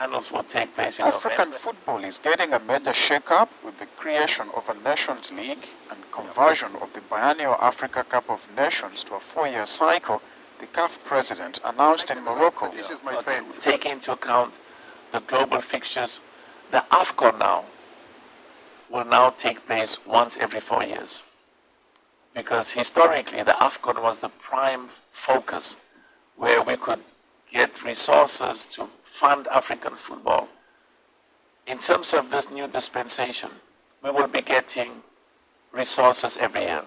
finals will take place in African November. football is getting a major shake-up with the creation of a Nations League and conversion of the biennial Africa Cup of Nations to a 4-year cycle, the CAF president announced in Morocco. Taking into account the global fixtures, the AFCON now will now take place once every 4 years. Because historically, the AFCON was the prime focus where we could get resources to fund African football. In terms of this new dispensation, we will be getting resources every year.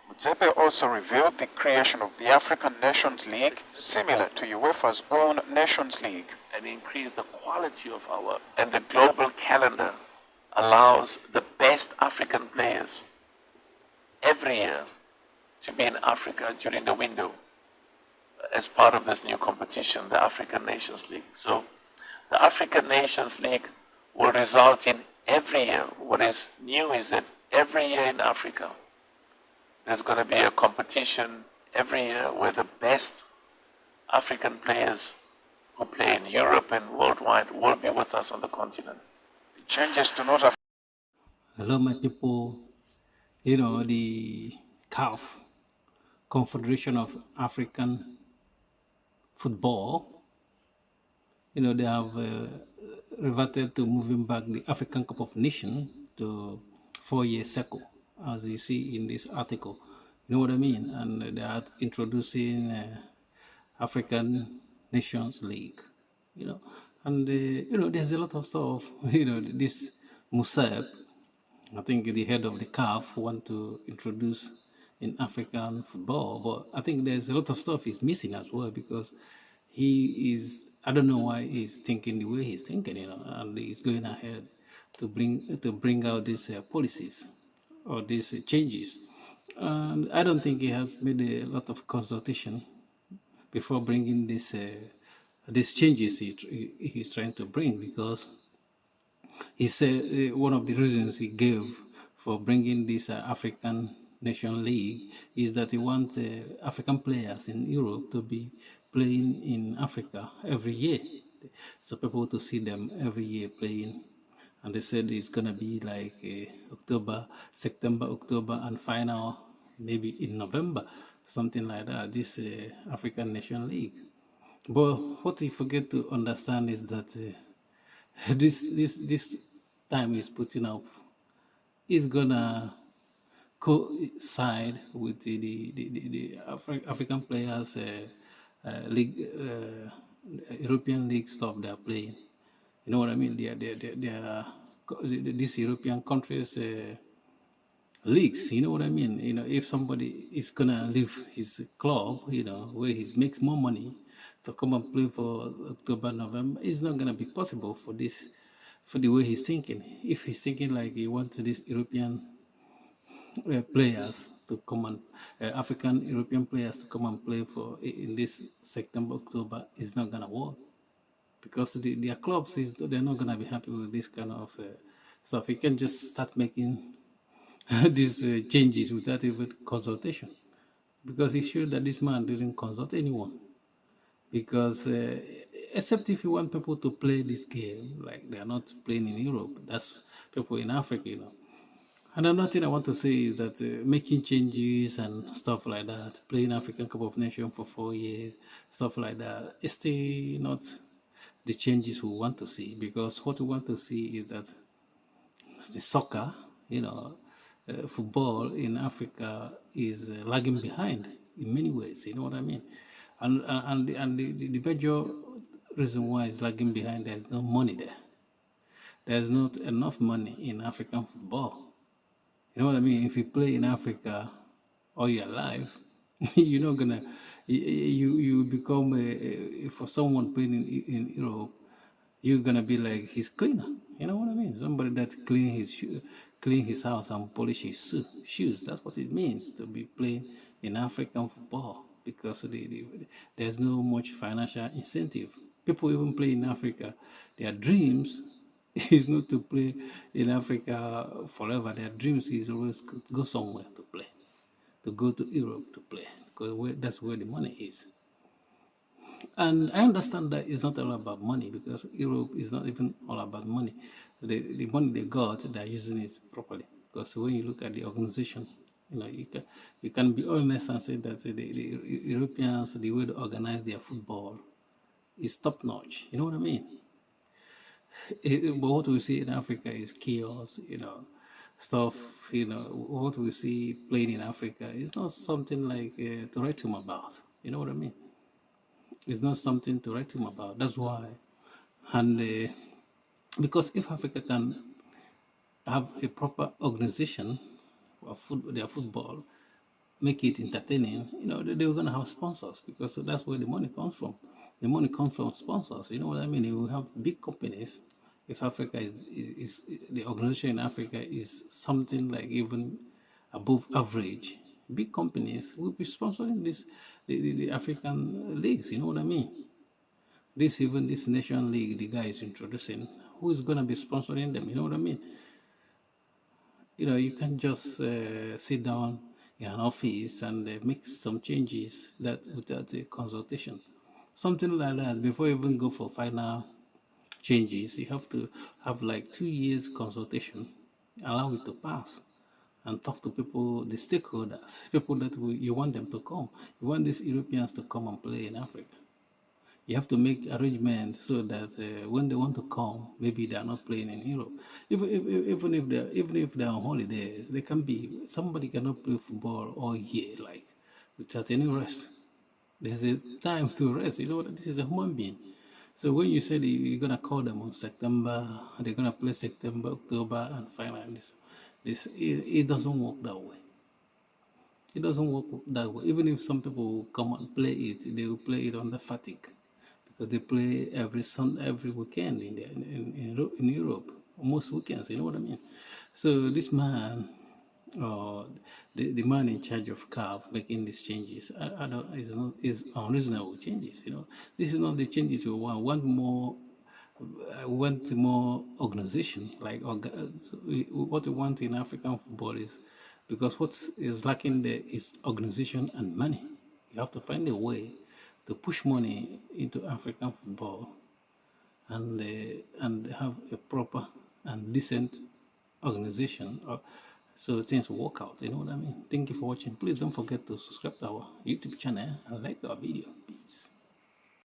Motsepe also revealed the creation of the African Nations League, similar to UEFA's own Nations League. And increase the quality of our work. And the global calendar allows the best African players every year to be in Africa during the window as part of this new competition, the African Nations League. So the African Nations League will result in every year. What is new is that every year in Africa, there's going to be a competition every year where the best African players who play in Europe and worldwide will be with us on the continent. The changes do not affect. Hello, my people. You know, the CAF, Confederation of African Football, you know, they have reverted to moving back the African Cup of Nations to 4-year cycle, as you see in this article. You know what I mean? And they are introducing African Nations League, you know. And, you know, there's a lot of stuff, you know, this Musab, I think the head of the CAF want to introduce in African football, but I think there's a lot of stuff he's missing as well, because he is, I don't know why he's thinking the way he's thinking, you know, and he's going ahead to bring out these policies or these changes. And I don't think he has made a lot of consultation before bringing these changes he's trying to bring, because he said one of the reasons he gave for bringing this African Nation League is that he wants African players in Europe to be playing in Africa every year. So people to see them every year playing. And they said it's going to be like September, October, and final maybe in November, something like that, this African Nation League. But what he forget to understand is that this time he's putting up is gonna coincide with the African players league, European league stuff they are playing. You know what I mean? They are these European countries leagues. You know what I mean? You know, if somebody is gonna leave his club, you know, where he makes more money, to come and play for October, November, it's not gonna be possible for this, for the way he's thinking. If he's thinking like he wants these European players to come and African European players to come and play for in this September, October, it's not gonna work, because their clubs they're not gonna be happy with this kind of stuff. You can just start making these changes without even consultation, because it's sure that this man didn't consult anyone. Because except if you want people to play this game like they're not playing in Europe, that's people in Africa, you know. And another thing I want to say is that making changes and stuff like that, playing African Cup of Nations for 4 years, stuff like that, it's still not the changes we want to see. Because what we want to see is that the soccer, you know, football in Africa is lagging behind in many ways. You know what I mean? And the major reason why it's lagging behind, there's no money there. There's not enough money in African football. You know what I mean? If you play in Africa all your life, you're not gonna, you become for someone playing in Europe, you're gonna be like his cleaner. You know what I mean? Somebody that clean his house and polish his shoes. That's what it means to be playing in African football, because there's no much financial incentive. People even play in Africa, their dreams is not to play in Africa forever. Their dreams is always to go somewhere to play, to go to Europe to play, because that's where the money is. And I understand that it's not all about money because Europe is not even all about money. The money they got, they're using it properly. Because when you look at the organization, you can be honest and say that the Europeans, the way they organize their football is top notch. You know what I mean? But what we see in Africa is chaos, stuff, what we see playing in Africa is not something like to write home about. You know what I mean? It's not something to write home about. That's why. And because if Africa can have a proper organization of their football, make it entertaining, they're going to have sponsors because that's where the money comes from. The money comes from sponsors. You know what I mean? You have big companies. If Africa is the organization in Africa is something like even above average, big companies will be sponsoring the African leagues. You know what I mean? This nation league the guy is introducing, who is going to be sponsoring them? You know what I mean? You can just sit down in an office and make some changes that without a consultation, something like that. Before you even go for final changes, you have to have like 2 years consultation, allow it to pass, and talk to people, the stakeholders, people that you want them to come. You want these Europeans to come and play in Africa. You have to make arrangements so that when they want to come, maybe they are not playing in Europe. Even if they're on holidays, they can be. Somebody cannot play football all year, like without any rest. There's a time to rest. This is a human being. So when you say that you're gonna call them on September, they're gonna play September, October, and finally it doesn't work that way. It doesn't work that way. Even if some people will come and play it, they will play it under fatigue because they play every weekend in Europe, most weekends. You know what I mean? So this man, the man in charge of CAF making these changes, I don't, is unreasonable changes. This is not the changes we want. We want more. I want more organization. What we want in African football is because what is lacking there is organization and money. You have to find a way to push money into African football and have a proper and decent organization so things work out. You know what I mean? Thank you for watching. Please don't forget to subscribe to our YouTube channel and like our video. Peace.